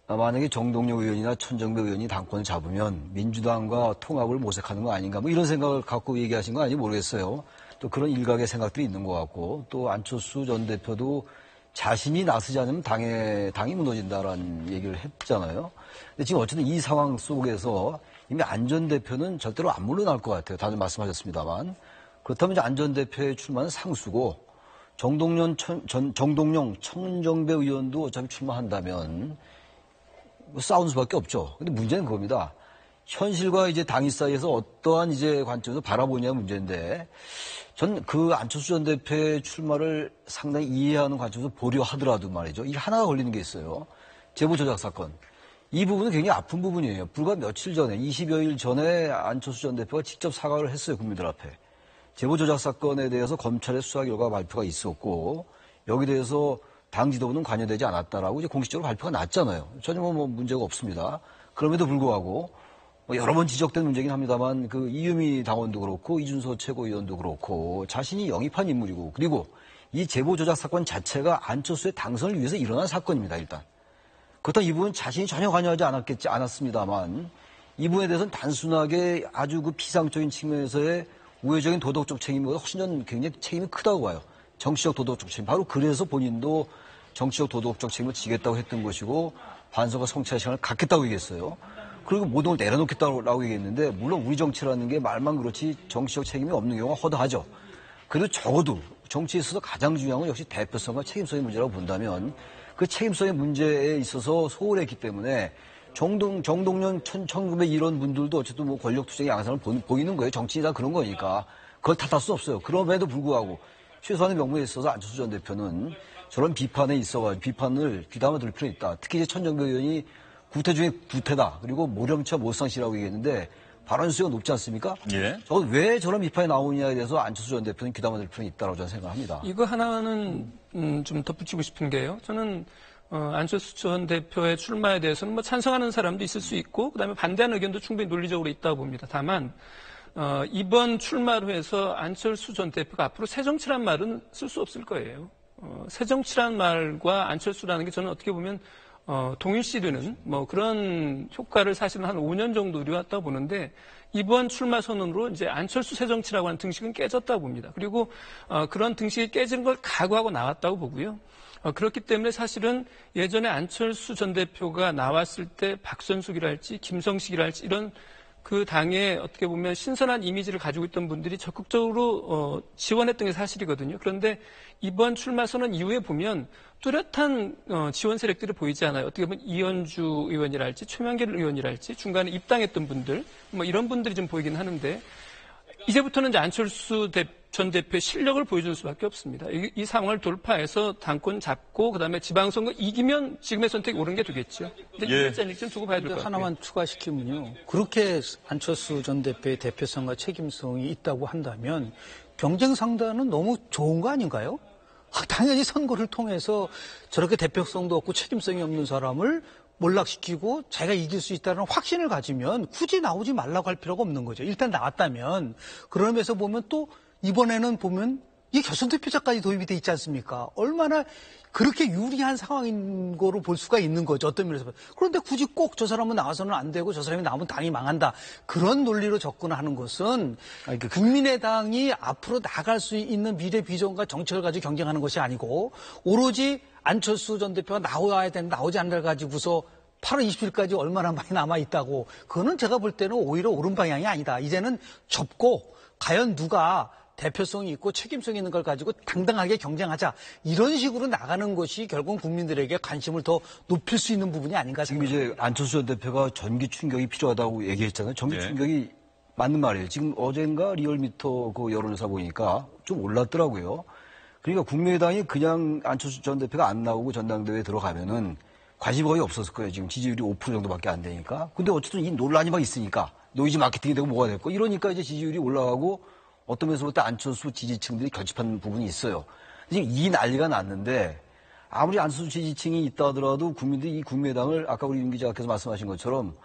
만약에 정동영 의원이나 천정배 의원이 당권을 잡으면 민주당과 통합을 모색하는 거 아닌가 뭐 이런 생각을 갖고 얘기하신 거 아닌지 모르겠어요. 또 그런 일각의 생각들이 있는 것 같고 또 안철수 전 대표도 자신이 나서지 않으면 당이 무너진다라는 얘기를 했잖아요. 근데 지금 어쨌든 이 상황 속에서 이미 안 전 대표는 절대로 안 물러날 것 같아요. 다들 말씀하셨습니다만. 그렇다면 이제 안 전 대표의 출마는 상수고 정동영, 천정배 의원도 어차피 출마한다면 싸우는 수밖에 없죠. 근데 문제는 그겁니다. 현실과 이제 당이 사이에서 어떠한 이제 관점에서 바라보냐 문제인데, 전 그 안철수 전 대표의 출마를 상당히 이해하는 관점에서 보려 하더라도 말이죠. 이 하나가 걸리는 게 있어요. 제보 조작 사건. 이 부분은 굉장히 아픈 부분이에요. 불과 며칠 전에, 20여일 전에 안철수 전 대표가 직접 사과를 했어요. 국민들 앞에. 제보 조작 사건에 대해서 검찰의 수사 결과 발표가 있었고, 여기 대해서 당 지도부는 관여되지 않았다라고 이제 공식적으로 발표가 났잖아요. 전혀 뭐 문제가 없습니다. 그럼에도 불구하고 뭐 여러 번 지적된 문제긴 합니다만 그 이유미 당원도 그렇고 이준서 최고위원도 그렇고 자신이 영입한 인물이고 그리고 이 제보 조작 사건 자체가 안철수의 당선을 위해서 일어난 사건입니다. 일단. 그렇다면 이 부분 자신이 전혀 관여하지 않았습니다만 이 부분에 대해서는 단순하게 아주 그 피상적인 측면에서의 우회적인 도덕적 책임보다 훨씬 전 굉장히 책임이 크다고 봐요. 정치적 도덕적 책임. 바로 그래서 본인도 정치적 도덕적 책임을 지겠다고 했던 것이고 반성과 성찰의 시간을 갖겠다고 얘기했어요. 그리고 모든 걸 내려놓겠다고 얘기했는데 물론 우리 정치라는 게 말만 그렇지 정치적 책임이 없는 경우가 허다하죠. 그래도 적어도 정치에 있어서 가장 중요한 건 역시 대표성과 책임성의 문제라고 본다면 그 책임성의 문제에 있어서 소홀했기 때문에 정동영, 천금의 이런 분들도 어쨌든 뭐 권력 투쟁의 양상을 보이는 거예요. 정치인이 다 그런 거니까. 그걸 탓할 수 없어요. 그럼에도 불구하고 최소한의 명분에 있어서 안철수 전 대표는 저런 비판에 있어가지고 비판을 귀담아 들 필요가 있다. 특히 이제 천정배 의원이 구태 중에 구태다. 그리고 모령차 못상시라고 얘기했는데 발언 수위가 높지 않습니까? 예. 저건 왜 저런 비판이 나오느냐에 대해서 안철수 전 대표는 귀담아 들 필요가 있다고 저는 생각합니다. 이거 하나는 좀 덧붙이고 싶은 게요. 저는 안철수 전 대표의 출마에 대해서는 뭐 찬성하는 사람도 있을 수 있고 그다음에 반대하는 의견도 충분히 논리적으로 있다고 봅니다. 다만 이번 출마로 해서 안철수 전 대표가 앞으로 새정치란 말은 쓸 수 없을 거예요. 새정치란 말과 안철수라는 게 저는 어떻게 보면 동일시되는 뭐 그런 효과를 사실은 한 5년 정도 이루었다 보는데 이번 출마 선언으로 이제 안철수 새정치라고 하는 등식은 깨졌다고 봅니다. 그리고 그런 등식이 깨지는 걸 각오하고 나왔다고 보고요. 그렇기 때문에 사실은 예전에 안철수 전 대표가 나왔을 때 박선숙이랄지 김성식이랄지 이런 그 당에 어떻게 보면 신선한 이미지를 가지고 있던 분들이 적극적으로 지원했던 게 사실이거든요. 그런데 이번 출마 선언 이후에 보면 뚜렷한 지원 세력들이 보이지 않아요. 어떻게 보면 이현주 의원이랄지 최명길 의원이랄지 중간에 입당했던 분들 뭐 이런 분들이 좀 보이긴 하는데 이제부터는 이제 안철수 전 대표의 실력을 보여줄 수밖에 없습니다. 이 상황을 돌파해서 당권 잡고 그다음에 지방선거 이기면 지금의 선택이 옳은 게 되겠죠. 근데 이길지 아닐지 좀 두고 봐야 될 것 같아요. 하나만 추가시키면요. 그렇게 안철수 전 대표의 대표성과 책임성이 있다고 한다면 경쟁 상대는 너무 좋은 거 아닌가요? 당연히 선거를 통해서 저렇게 대표성도 없고 책임성이 없는 사람을 몰락시키고 자기가 이길 수 있다는 확신을 가지면 굳이 나오지 말라고 할 필요가 없는 거죠. 일단 나왔다면. 그러면서 보면 또 이번에는 보면 이게 결선투표자까지 도입이 돼 있지 않습니까? 얼마나 그렇게 유리한 상황인 거로 볼 수가 있는 거죠. 어떤 면에서. 그런데 굳이 꼭 저 사람은 나와서는 안 되고 저 사람이 나오면 당이 망한다. 그런 논리로 접근하는 것은 국민의당이 앞으로 나갈 수 있는 미래 비전과 정책을 가지고 경쟁하는 것이 아니고 오로지 안철수 전 대표가 나와야 되는데 나오지 않는 걸 가지고서 8월 20일까지 얼마나 많이 남아있다고. 그거는 제가 볼 때는 오히려 옳은 방향이 아니다. 이제는 접고 과연 누가 대표성이 있고 책임성이 있는 걸 가지고 당당하게 경쟁하자. 이런 식으로 나가는 것이 결국 국민들에게 관심을 더 높일 수 있는 부분이 아닌가 생각합니다. 지금 이제 안철수 전 대표가 전기 충격이 필요하다고 얘기했잖아요. 전기 충격이 맞는 말이에요. 지금 어젠가 리얼미터 그 여론조사 보니까 좀 올랐더라고요. 그러니까 국민의당이 그냥 안철수 전 대표가 안 나오고 전당대회에 들어가면은 관심이 거의 없었을 거예요. 지금 지지율이 5% 정도밖에 안 되니까. 근데 어쨌든 이 논란이 막 있으니까 노이즈 마케팅이 되고 뭐가 됐고 이러니까 이제 지지율이 올라가고 어떤 면에서부터 안철수 지지층들이 결집한 부분이 있어요. 지금 이 난리가 났는데 아무리 안철수 지지층이 있다 하더라도 국민들이 이 국민의당을 아까 우리 윤 기자께서 말씀하신 것처럼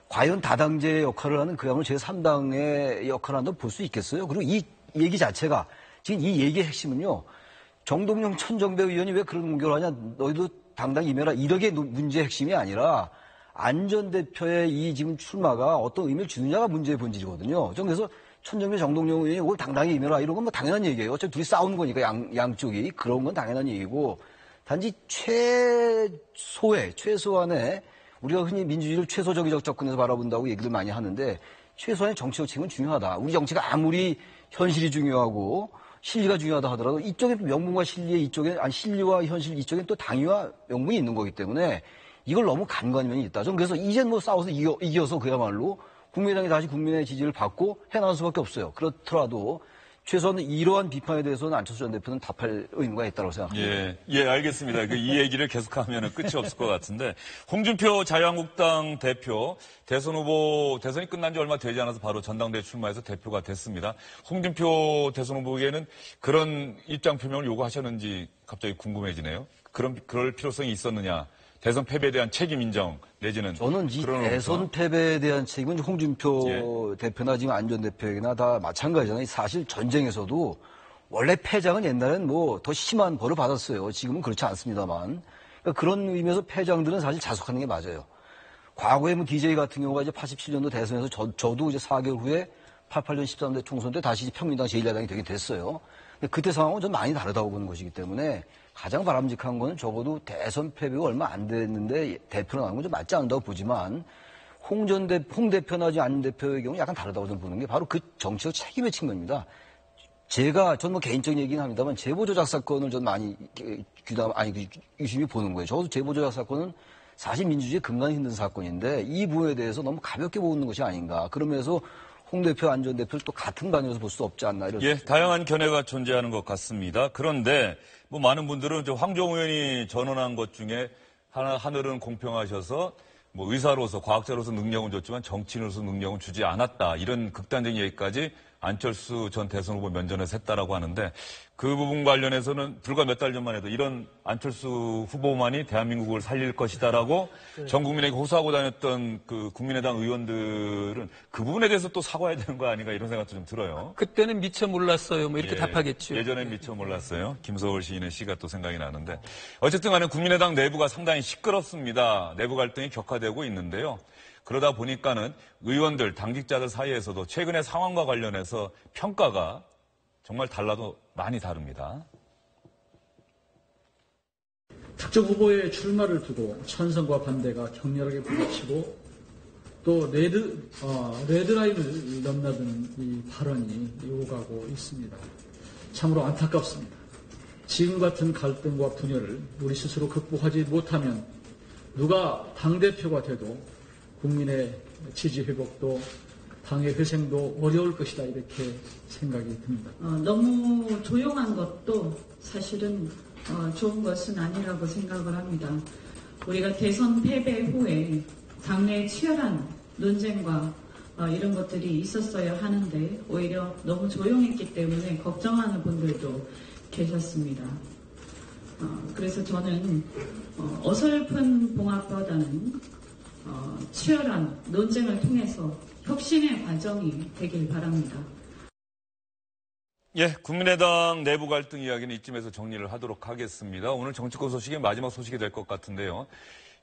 과연 다당제 역할을 하는 그야말로 제3당의 역할을 한다고 볼 수 있겠어요? 그리고 이 얘기 자체가 지금 이 얘기의 핵심은요. 정동영 천정배 의원이 왜 그런 공격을 하냐. 너희도 당당 임해라. 이렇게 문제의 핵심이 아니라 안 전 대표의 이 지금 출마가 어떤 의미를 주느냐가 문제의 본질이거든요. 그래서 천정배 정동영 의원이 이걸 당당히 임해라. 이런 건 뭐 당연한 얘기예요. 어차피 둘이 싸우는 거니까 양쪽이. 그런 건 당연한 얘기고 단지 최소한의 우리가 흔히 민주주의를 최소적이적 접근해서 바라본다고 얘기를 많이 하는데 최소한의 정치적 책임은 중요하다. 우리 정치가 아무리 현실이 중요하고 실리가 중요하다 하더라도 이쪽에 명분과 실리의 이쪽에 실리와 현실 이쪽에 또 당위와 명분이 있는 거기 때문에 이걸 너무 간과한 면이 있다. 좀 그래서 이젠 뭐 싸워서 이겨서 그야말로 국민의당이 다시 국민의 지지를 받고 해나갈 수밖에 없어요. 그렇더라도 최소한 이러한 비판에 대해서는 안철수 전 대표는 답할 의무가 있다고 생각합니다. 예, 알겠습니다. 이 얘기를 계속하면 끝이 없을 것 같은데 홍준표 자유한국당 대표 대선이 끝난 지 얼마 되지 않아서 바로 전당대회 출마해서 대표가 됐습니다. 홍준표 대선 후보에게는 그런 입장 표명을 요구하셨는지 갑자기 궁금해지네요. 그럴 필요성이 있었느냐? 대선 패배에 대한 책임 인정 내지는 저는 이 대선 패배에 대한 책임은 홍준표 대표나 지금 안 전 대표에게나 다 마찬가지잖아요. 사실 전쟁에서도 원래 패장은 옛날엔 뭐 더 심한 벌을 받았어요. 지금은 그렇지 않습니다만. 그러니까 그런 의미에서 패장들은 사실 자숙하는 게 맞아요. 과거에 뭐 DJ 같은 경우가 이제 87년도 대선에서 저도 이제 4개월 후에 88년 13대 총선 때 다시 평민당 제1야당이 되게 됐어요. 근데 그때 상황은 좀 많이 다르다고 보는 것이기 때문에 가장 바람직한 거는 적어도 대선 패배가 얼마 안 됐는데 대표로 나온 건 좀 맞지 않는다고 보지만 홍 대표나 안 대표의 경우 약간 다르다고 저는 보는 게 바로 그 정치적 책임의 측면입니다. 저는 뭐 개인적인 얘기는 합니다만 제보조작 사건을 전 많이 유심히 보는 거예요. 저도 제보조작 사건은 사실 민주주의의 근간이 힘든 사건인데 이 부분에 대해서 너무 가볍게 보는 것이 아닌가. 그러면서 홍 대표, 안 전 대표를 또 같은 반영에서 볼 수 없지 않나. 다양한 견해가 존재하는 것 같습니다. 그런데 뭐 많은 분들은 황정우 의원이 전언한 것 중에 하늘은 공평하셔서 뭐 의사로서 과학자로서 능력은 줬지만 정치인으로서 능력은 주지 않았다. 이런 극단적인 얘기까지 안철수 전 대선 후보 면전에서 했다라고 하는데 그 부분 관련해서는 불과 몇 달 전만 해도 이런 안철수 후보만이 대한민국을 살릴 것이다라고 전 국민에게 호소하고 다녔던 그 국민의당 의원들은 그 부분에 대해서 또 사과해야 되는 거 아닌가 이런 생각도 좀 들어요. 그때는 미처 몰랐어요. 뭐 이렇게 답하겠죠. 예전엔 미처 몰랐어요. 김서울 시인의 시가 또 생각이 나는데 어쨌든 간에 국민의당 내부가 상당히 시끄럽습니다. 내부 갈등이 격화되고 있는데요. 그러다 보니까는 의원들, 당직자들 사이에서도 최근의 상황과 관련해서 평가가 정말 달라도 많이 다릅니다. 특정 후보의 출마를 두고 찬성과 반대가 격렬하게 부딪히고 또 레드라인을 넘나드는 이 발언이 오가고 있습니다. 참으로 안타깝습니다. 지금 같은 갈등과 분열을 우리 스스로 극복하지 못하면 누가 당대표가 돼도 국민의 지지 회복도 당의 회생도 어려울 것이다 이렇게 생각이 듭니다. 너무 조용한 것도 사실은 좋은 것은 아니라고 생각을 합니다. 우리가 대선 패배 후에 당내 치열한 논쟁과 이런 것들이 있었어야 하는데 오히려 너무 조용했기 때문에 걱정하는 분들도 계셨습니다. 그래서 저는 어설픈 봉합보다는 치열한 논쟁을 통해서 혁신의 과정이 되길 바랍니다. 예, 국민의당 내부 갈등 이야기는 이쯤에서 정리를 하도록 하겠습니다. 오늘 정치권 소식의 마지막 소식이 될 것 같은데요.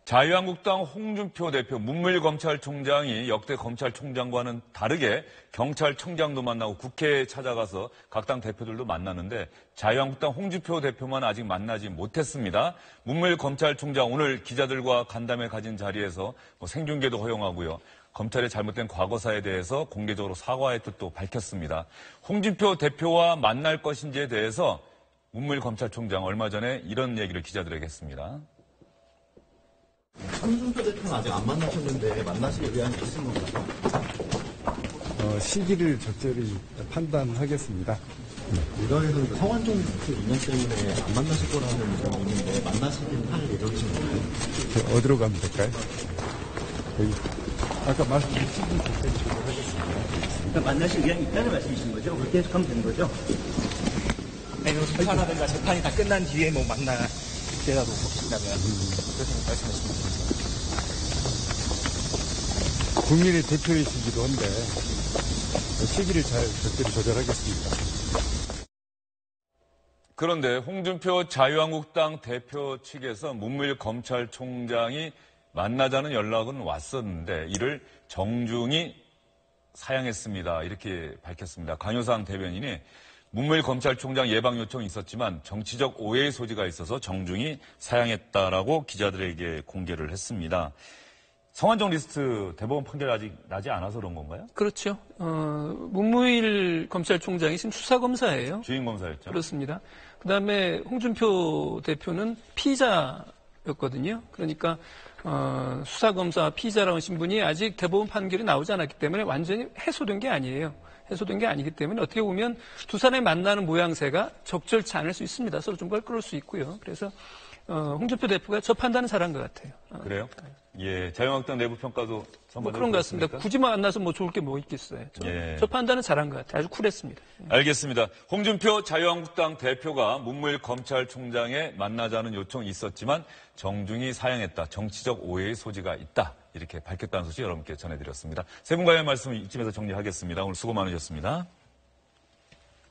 자유한국당 홍준표 대표 문무일검찰총장이 역대 검찰총장과는 다르게 경찰청장도 만나고 국회에 찾아가서 각 당 대표들도 만났는데 자유한국당 홍준표 대표만 아직 만나지 못했습니다. 문무일검찰총장 오늘 기자들과 간담회 가진 자리에서 생중계도 허용하고요. 검찰의 잘못된 과거사에 대해서 공개적으로 사과의 뜻도 밝혔습니다. 홍준표 대표와 만날 것인지에 대해서 문무일검찰총장 얼마 전에 이런 얘기를 기자들에게 했습니다. 홍준표 대표는 아직 안 만나셨는데 만나실 의향이 있는 건가요? 시기를 적절히 판단하겠습니다. 일각에서는 성완종 리스트 인연 때문에 안 만나실 거라는 의견이 있는데 만나시긴 할 예정이신가요? 어디로 가면 될까요? 여기. 아까 말씀드린 시기 적절히 조율하겠습니다. 그러니까 만나실 의향이 있다는 말씀이신 거죠? 그렇게 해석하면 되는 거죠? 아니면 소판하든가 재판이 다 끝난 뒤에 뭐 만나 그때라도 보신다면 그렇게 말씀하십니다. 국민의 대표이시기도 한데 시기를 잘 적절히 조절하겠습니다. 그런데 홍준표 자유한국당 대표 측에서 문무일 검찰총장이 만나자는 연락은 왔었는데 이를 정중히 사양했습니다. 이렇게 밝혔습니다. 강효상 대변인이 문무일 검찰총장 예방 요청이 있었지만 정치적 오해의 소지가 있어서 정중히 사양했다라고 기자들에게 공개를 했습니다. 성완종 리스트 대법원 판결이 아직 나지 않아서 그런 건가요? 그렇죠. 문무일 검찰총장이 지금 수사검사예요. 주임검사였죠. 그렇습니다. 그다음에 홍준표 대표는 피의자였거든요. 그러니까 수사검사 피의자라는 신분이 아직 대법원 판결이 나오지 않았기 때문에 완전히 해소된 게 아니에요. 해소된 게 아니기 때문에 어떻게 보면 두 사람이 만나는 모양새가 적절치 않을 수 있습니다. 서로 좀 껄끄러울 수 있고요. 그래서 홍준표 대표가 저 판단은 잘한 것 같아요. 그래요? 예, 자유한국당 내부 평가도 뭐 그런 것 같습니다. 굳이 만나서 뭐 좋을 게 뭐 있겠어요. 저 판단은 잘한 것 같아요. 아주 쿨했습니다. 알겠습니다. 홍준표 자유한국당 대표가 문무일 검찰총장에 만나자는 요청이 있었지만 정중히 사양했다. 정치적 오해의 소지가 있다. 이렇게 밝혔다는 소식 여러분께 전해드렸습니다. 세 분과의 말씀 이쯤에서 정리하겠습니다. 오늘 수고 많으셨습니다.